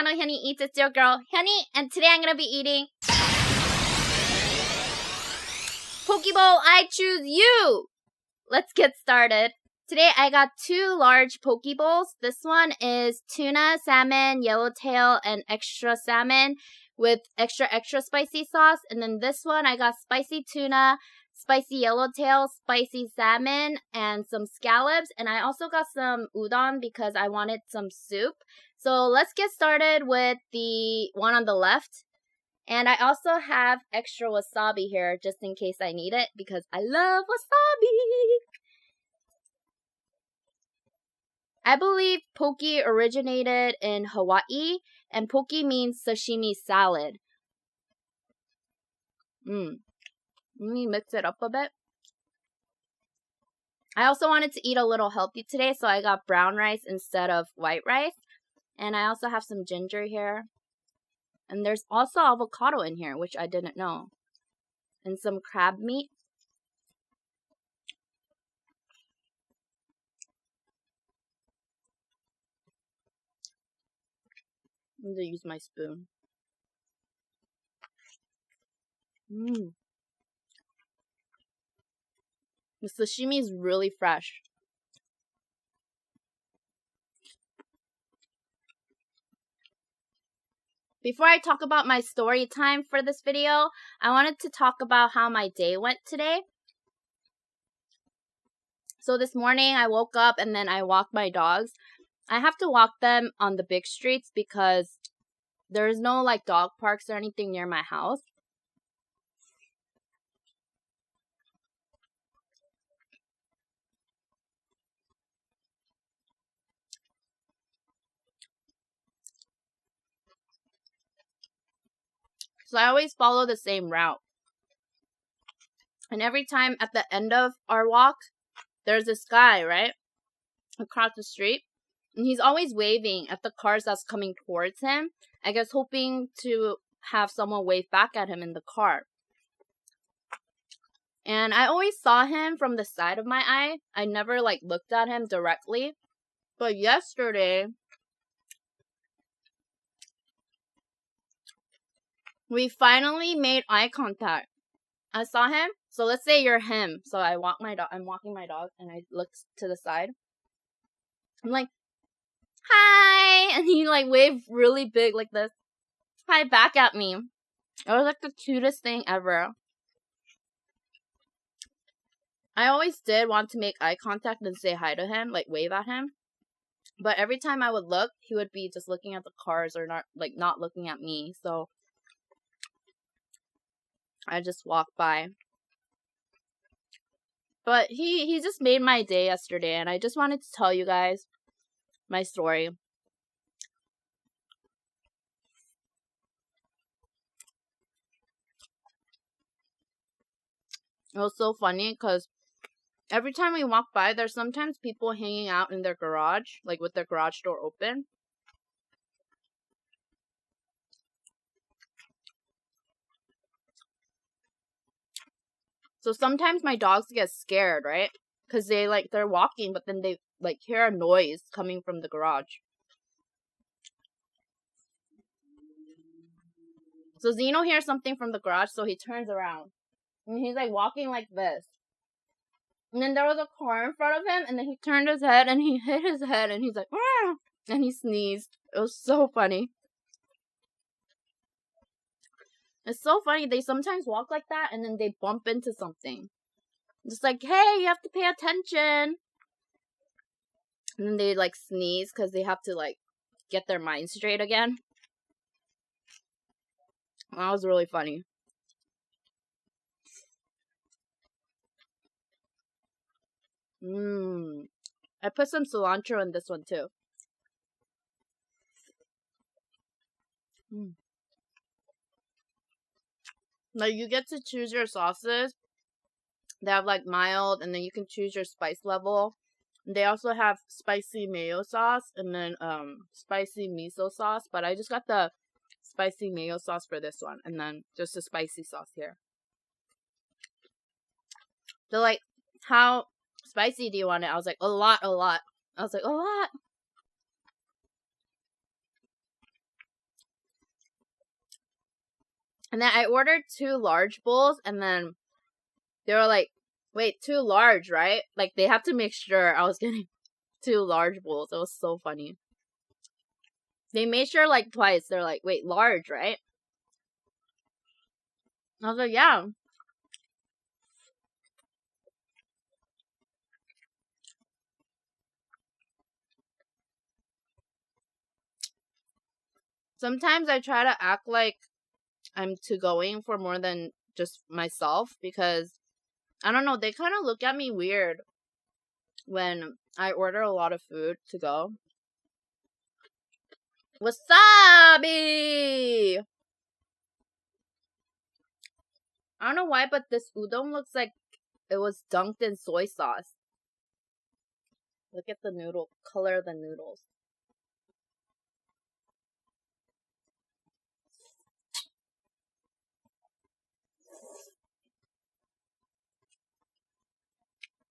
channel, hyuneeEats. It's your girl, Hyune, and today I'm going to be eating Pokeball I Choose You! Let's get started. Today I got 2 large Pokeballs. This one is tuna, salmon, yellowtail, and extra salmon with extra spicy sauce. And then this one I got spicy tuna, spicy yellowtail, spicy salmon, and some scallops. And I also got some udon because I wanted some soup. So let's get started with the one on the left. And I also have extra wasabi here just in case I need it because I love wasabi. I believe poke originated in Hawaii, and poke means sashimi salad. Let me mix it up a bit. I also wanted to eat a little healthy today, so I got brown rice instead of white rice. And I also have some ginger here. And there's also avocado in here, which I didn't know. And some crab meat. I'm going to use my spoon. The sashimi is really fresh. Before I talk about my story time for this video, I wanted to talk about how my day went today. So this morning I woke up and then I walked my dogs. I have to walk them on the big streets because there's no like dog parks or anything near my house. So I always follow the same route. And every time at the end of our walk, there's this guy, right? Across the street. And he's always waving at the cars that's coming towards him. I guess hoping to have someone wave back at him in the car. And I always saw him from the side of my eye. I never like looked at him directly. But yesterday, we finally made eye contact. I saw him. So let's say you're him. So I'm walking my dog and I look to the side. I'm like, hi! And he like waved really big like this. Hi back at me. It was like the cutest thing ever. I always did want to make eye contact and say hi to him, like wave at him. But every time I would look, he would be just looking at the cars or not looking at me. So I just walked by. But he just made my day yesterday, and I just wanted to tell you guys my story. It was so funny because every time we walk by, there's sometimes people hanging out in their garage, like with their garage door open. So sometimes my dogs get scared, right? Because they're walking, but then they like hear a noise coming from the garage. So Zeno hears something from the garage, so he turns around. And he's like walking like this. And then there was a car in front of him, and then he turned his head and he hit his head and he's like, "Argh!" And he sneezed. It was so funny. It's so funny. They sometimes walk like that and then they bump into something. Just like, hey, you have to pay attention. And then they like sneeze because they have to like get their mind straight again. That was really funny. I put some cilantro in this one too. Like you get to choose your sauces. They have like mild, and then you can choose your spice level. They also have spicy mayo sauce and then spicy miso sauce. But I just got the spicy mayo sauce for this one, and then just a spicy sauce here. They're like, how spicy do you want it? I was like, a lot. I was like, a lot. And then I ordered 2 large bowls, and then they were like, wait, 2 large, right? Like, they have to make sure I was getting 2 large bowls. It was so funny. They made sure, like, twice. They're like, wait, large, right? I was like, yeah. Sometimes I try to act like I'm to-going for more than just myself, because, I don't know, they kind of look at me weird when I order a lot of food to go. Wasabi! I don't know why, but this udon looks like it was dunked in soy sauce. Look at the noodle, color of the noodles.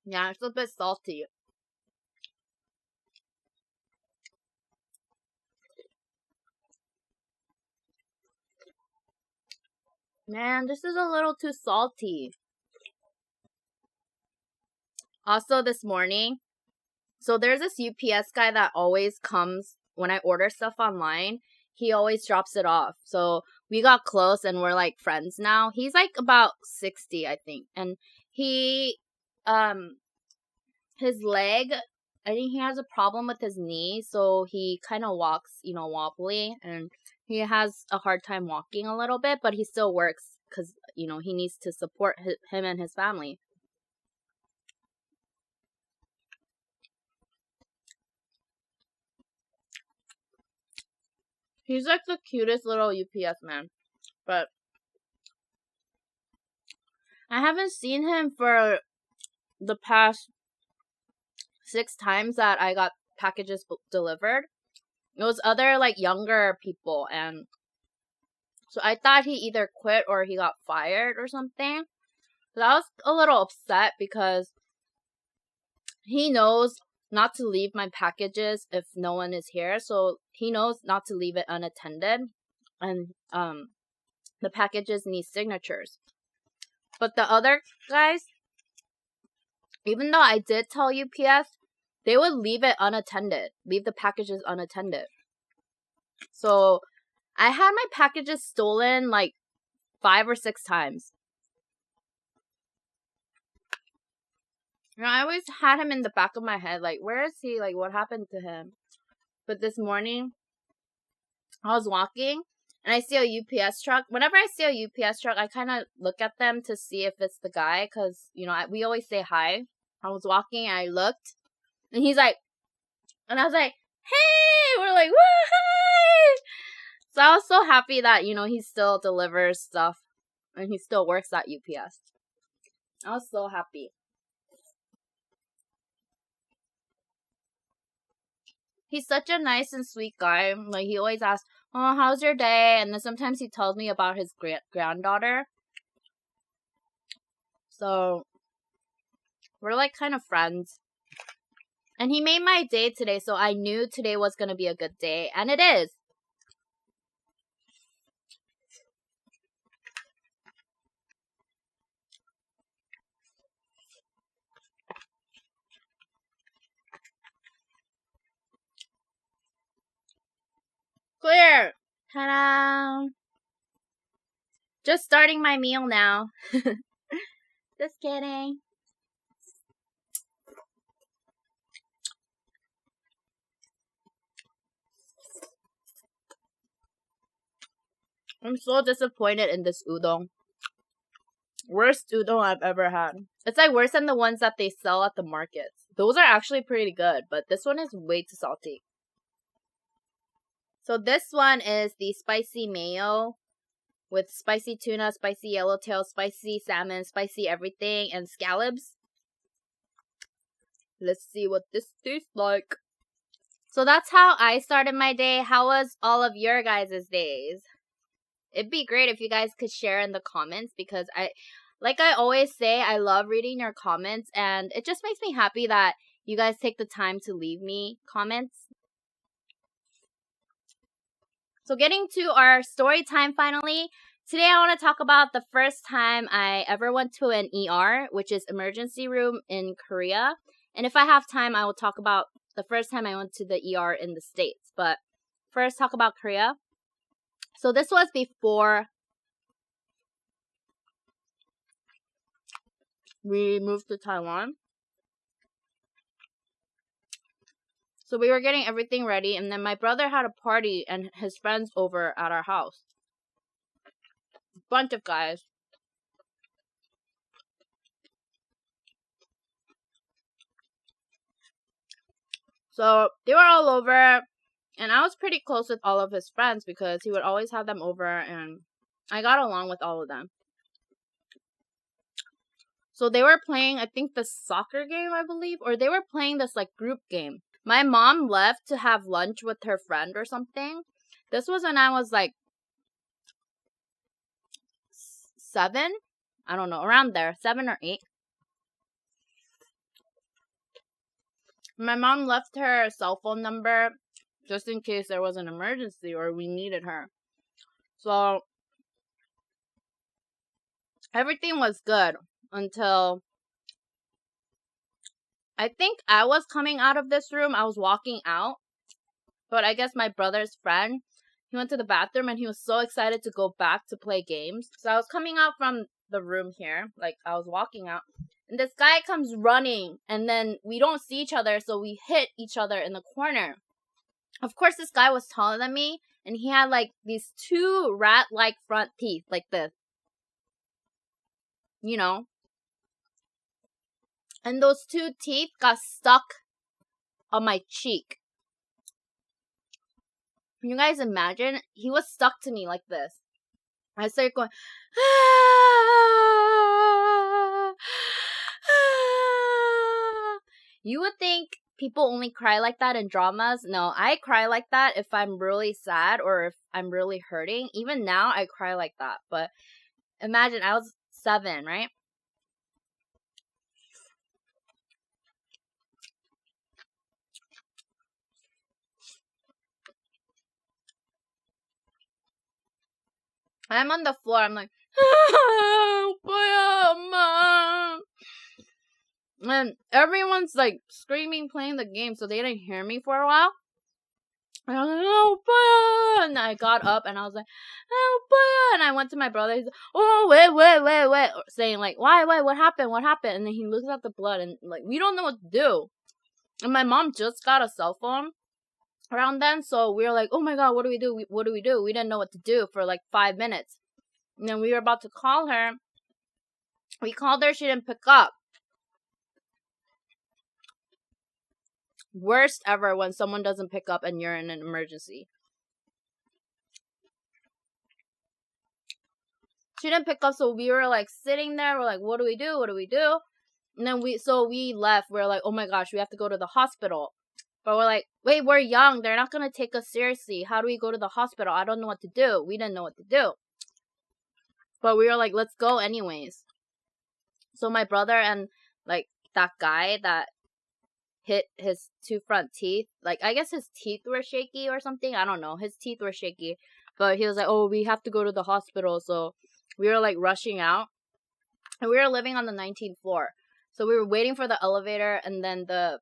Yeah, it's a bit salty. Man, this is a little too salty. Also, this morning, so there's this UPS guy that always comes when I order stuff online. He always drops it off. So we got close and we're like friends now. He's like about 60, I think. And he, his leg, I think he has a problem with his knee. So he kind of walks, wobbly. And he has a hard time walking a little bit, but he still works because, he needs to support him and his family. He's like the cutest little UPS man. But I haven't seen him for the past 6 times that I got packages delivered. It was other like younger people, and so I thought he either quit or he got fired or something. So I was a little upset because he knows not to leave my packages if no one is here. So he knows not to leave it unattended, and the packages need signatures. But the other guys, even though I did tell UPS, they would leave it unattended, leave the packages unattended. So I had my packages stolen like 5 or 6 times. I always had him in the back of my head, like, where is he? Like, what happened to him? But this morning, I was walking, and I see a UPS truck. Whenever I see a UPS truck, I kind of look at them to see if it's the guy, because, we always say hi. I was walking, and I looked, and he's like, and I was like, hey! We're like, woo! So I was so happy that, he still delivers stuff, and he still works at UPS. I was so happy. He's such a nice and sweet guy. Like, he always asks, oh, how's your day? And then sometimes he tells me about his granddaughter. So, we're like kind of friends. And he made my day today, so I knew today was going to be a good day. And it is. Clear! Ta-da! Just starting my meal now. Just kidding. I'm so disappointed in this udon. Worst udon I've ever had. It's like worse than the ones that they sell at the markets. Those are actually pretty good, but this one is way too salty. So this one is the spicy mayo with spicy tuna, spicy yellowtail, spicy salmon, spicy everything, and scallops. Let's see what this tastes like. So that's how I started my day. How was all of your guys' days? It'd be great if you guys could share in the comments, because like I always say, I love reading your comments, and it just makes me happy that you guys take the time to leave me comments. So getting to our story time finally. Today I want to talk about the first time I ever went to an ER, which is emergency room in Korea. And if I have time, I will talk about the first time I went to the ER in the States. But first, talk about Korea. So this was before we moved to Taiwan. So we were getting everything ready, and then my brother had a party and his friends over at our house. Bunch of guys. So they were all over, and I was pretty close with all of his friends because he would always have them over, and I got along with all of them. So they were playing, I think, the soccer game, I believe, or they were playing this like group game. My mom left to have lunch with her friend or something. This was when I was like 7. I don't know, around there, 7 or 8. My mom left her cell phone number just in case there was an emergency or we needed her. So everything was good until I think I was coming out of this room. I was walking out, but I guess my brother's friend, he went to the bathroom and he was so excited to go back to play games. So I was coming out from the room here, like I was walking out, and this guy comes running, and then we don't see each other, so we hit each other in the corner. Of course, this guy was taller than me, and he had like these 2 rat-like front teeth, like this. You know? And those 2 teeth got stuck on my cheek. Can you guys imagine? He was stuck to me like this. I started going, ah, ah. You would think people only cry like that in dramas. No, I cry like that if I'm really sad or if I'm really hurting. Even now, I cry like that. But imagine, I was 7, right? I'm on the floor. I'm like, Mom. And everyone's like screaming, playing the game, so they didn't hear me for a while. And I was like, oh, and I got up and I was like, oh, and I went to my brother. He's like, oh, wait, saying like, why, what happened? And then he looks at the blood and like, we don't know what to do. And my mom just got a cell phone around then, so we were like, oh my god, what do we do? We didn't know what to do for like 5 minutes. And then we were about to call her. We called her, she didn't pick up. Worst ever when someone doesn't pick up and you're in an emergency. She didn't pick up, so we were like sitting there. We're like, what do we do? And then we left. We're like, oh my gosh, we have to go to the hospital. But we're like, wait, we're young. They're not going to take us seriously. How do we go to the hospital? I don't know what to do. We didn't know what to do. But we were like, let's go anyways. So my brother and like that guy that hit his 2 front teeth, like I guess his teeth were shaky or something. I don't know. His teeth were shaky. But he was like, oh, we have to go to the hospital. So we were like rushing out. And we were living on the 19th floor. So we were waiting for the elevator, and then the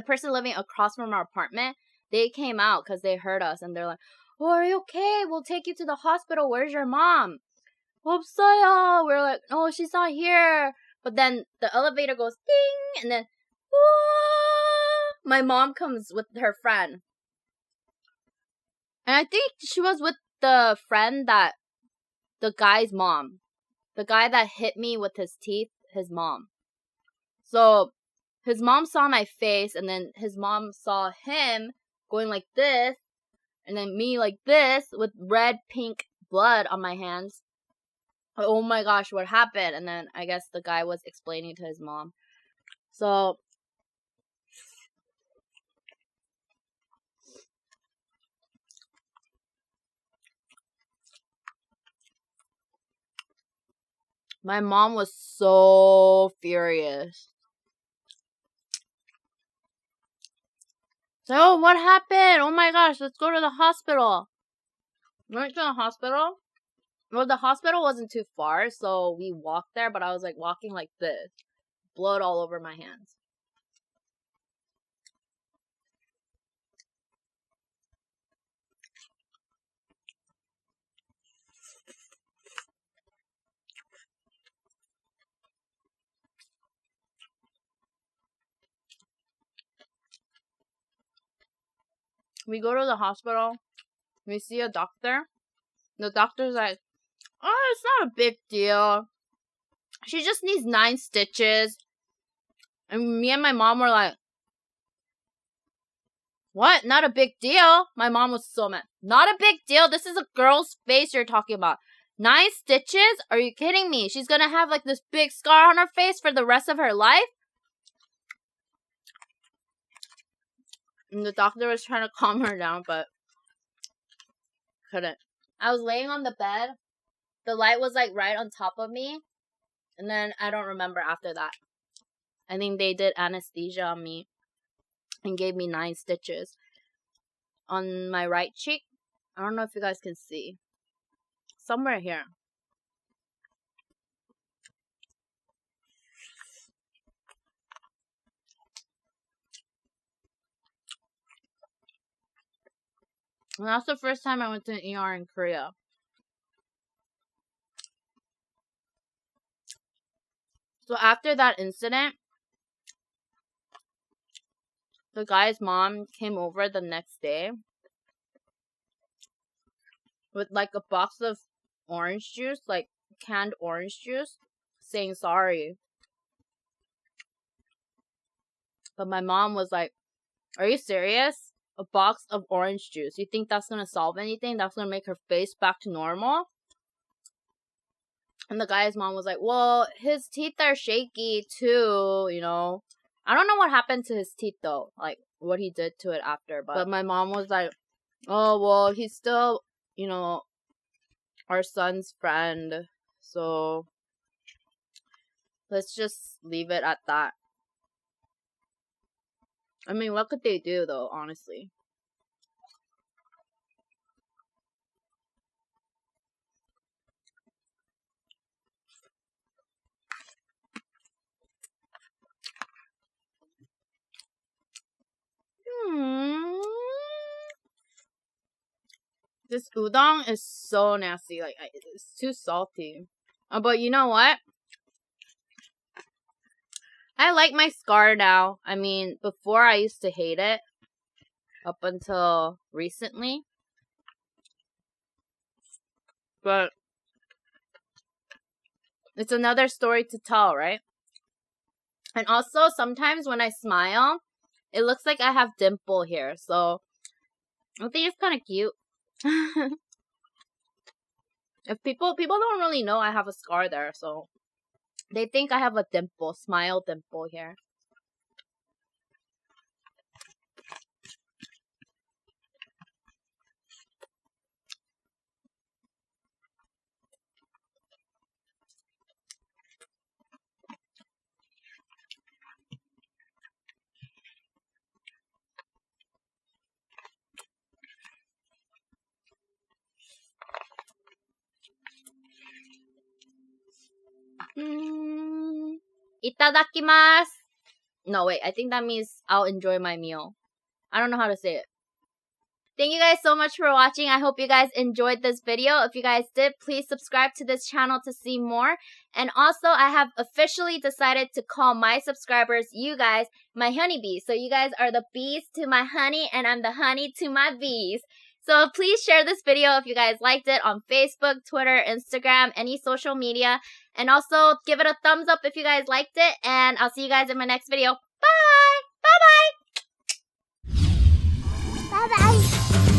person living across from our apartment, they came out because they heard us, and they're like, oh, are you okay? We'll take you to the hospital. Where's your mom? 없어요. We're like, oh, she's not here. But then the elevator goes ding, and then my mom comes with her friend. And I think she was with the friend that, the guy's mom. The guy that hit me with his teeth, his mom. So his mom saw my face, and then his mom saw him going like this, and then me like this with red, pink blood on my hands. Oh my gosh, what happened? And then I guess the guy was explaining to his mom. So my mom was so furious. So, oh, what happened? Oh my gosh, let's go to the hospital. We went to the hospital. Well, the hospital wasn't too far, so we walked there, but I was like walking like this. Blood all over my hands. We go to the hospital. We see a doctor. The doctor's like, oh, it's not a big deal. She just needs 9 stitches. And me and my mom were like, what? Not a big deal? My mom was so mad. Not a big deal? This is a girl's face you're talking about. 9 stitches? Are you kidding me? She's gonna have like this big scar on her face for the rest of her life? And the doctor was trying to calm her down, but couldn't. I was laying on the bed. The light was like right on top of me. And then I don't remember after that. I think they did anesthesia on me and gave me 9 stitches on my right cheek. I don't know if you guys can see. Somewhere here. And that's the first time I went to an ER in Korea. So after that incident, the guy's mom came over the next day with like a box of orange juice, like canned orange juice, saying sorry. But my mom was like, are you serious? A box of orange juice. You think that's gonna solve anything? That's gonna make her face back to normal? And the guy's mom was like, well, his teeth are shaky too, you know. I don't know what happened to his teeth though, like what he did to it after. But my mom was like, oh, well, he's still, you know, our son's friend. So let's just leave it at that. I mean, what could they do though, honestly? This udon is so nasty. Like, it's too salty. But you know what? I like my scar now. I mean, before I used to hate it. Up until recently. But it's another story to tell, right? And also, sometimes when I smile, it looks like I have dimple here. So, I think it's kind of cute. If people don't really know I have a scar there, so they think I have a dimple, smile dimple here. Itadakimasu. No, wait. I think that means I'll enjoy my meal. I don't know how to say it. Thank you guys so much for watching. I hope you guys enjoyed this video. If you guys did, please subscribe to this channel to see more. And also, I have officially decided to call my subscribers, you guys, my honeybees. So you guys are the bees to my honey, and I'm the honey to my bees. So please share this video if you guys liked it on Facebook, Twitter, Instagram, any social media. And also give it a thumbs up if you guys liked it. And I'll see you guys in my next video. Bye! Bye-bye! Bye-bye!